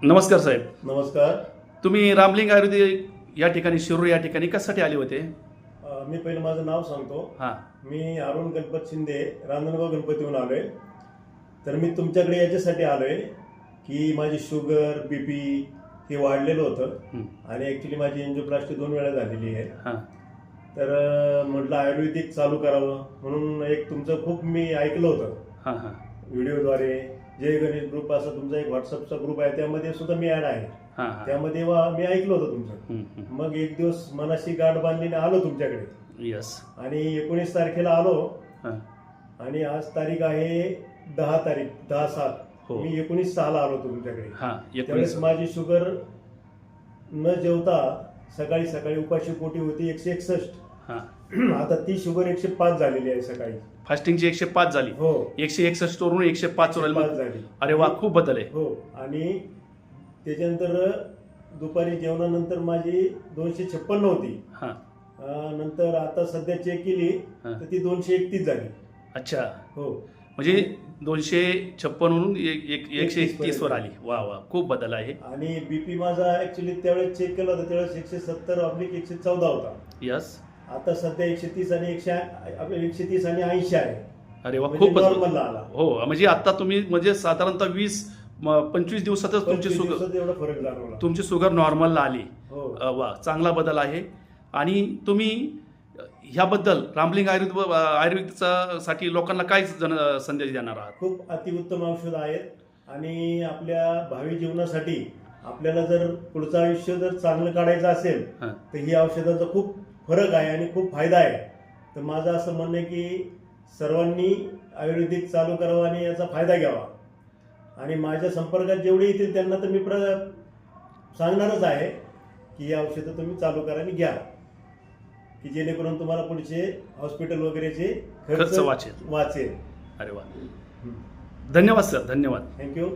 नमस्कार साहेब. नमस्कार. तुम्ही रामलिंग आयुर्वेदिक या ठिकाणी शिरूर या ठिकाणी कशासाठी आले होते? मी पहिलं माझं नाव सांगतो. हां. मी अरुण गणपत शिंदे, रांजणगाव गणपतीहून आलोय. तर मी तुमच्याकडे याच्यासाठी आलोय की माझी शुगर बीपी हे वाढलेलं होतं आणि ॲक्च्युली माझी एन्जिओप्लास्टी 2 वेळा झालेली आहे. हां. तर म्हटलं आयुर्वेदिक चालू करावं म्हणून एक तुमचं खूप मी ऐकलं होतं हां. हां. व्हिडिओद्वारे. जय गणेश ग्रुप असा तुमचा एक व्हॉट्सअपचा ग्रुप आहे, त्यामध्ये सुद्धा मी ॲड आहे. हां. हां. त्यामध्ये मी ऐकलं होतं तुमचं. मग एक दिवस मनाशी गाठ बांधलीने आलो तुमच्याकडे यस. आणि 19 तारखेला आलो. हां. आणि आज तारीख आहे 10/7. हो. मी 19/6 आलो तुमच्याकडे. हां. त्यावेळेस माझी शुगर न जेवता सकाळी सकाळी उपाशी पोटी होती 161. हां. आता ती शुगर 105 झालेली आहे सकाळी. फास्टिंगची 105 झाली. हो, 161 वरून 105 वर 105 झाली. अरे वा, खूप बदल आहे. हो. आणि त्याच्यानंतर दुपारी जेवणानंतर माझी 256 होती. हां. नंतर आता सध्या चेक केली तर ती 231 झाली. अच्छा. हो. म्हणजे 256 वरून 131 वर आली. वा वा, खूप बदल आहे. आणि बीपी माझा ऍक्च्युली त्यावेळेस चेक केला होता, त्यावेळेस 170/114 होता. यस. आता सध्या 130 आणि 130 आणि 80 आहे. अरे वा, म्हणजे खूप बदल. नॉर्मलला आला. हो, म्हणजे आता तुम्ही म्हणजे साधारणतः 20-25 दिवसातच 25 दिवसात एवढा फरक जाणवला. तुमची शुगर नॉर्मलला आली. हो. वा, चांगला बदल आहे. आणि तुम्ही ह्याबद्दल रामलिंग आयुर्वेदिकचा साठी लोकांना काय संदेश देणार आहात? खूप अतिउत्तम औषध आहेत आणि आपल्या भावी जीवनासाठी आपल्याला जर पुढचं आयुष्य जर चांगलं काढायचं असेल तर ही औषधाचा खूप फरक आहे आणि खूप फायदा आहे. तर माझं असं म्हणणं आहे की सर्वांनी आयुर्वेदिक चालू करावं आणि याचा फायदा घ्यावा. आणि माझ्या संपर्कात जेवढे येतील त्यांना तर मी सांगणारच आहे की ही औषधं तुम्ही चालू करा आणि घ्या, की जेणेकरून तुम्हाला पुढचे हॉस्पिटल वगैरेचे खर्च वाचेल. वाचेल. अरे वा, धन्यवाद सर, धन्यवाद. थँक्यू.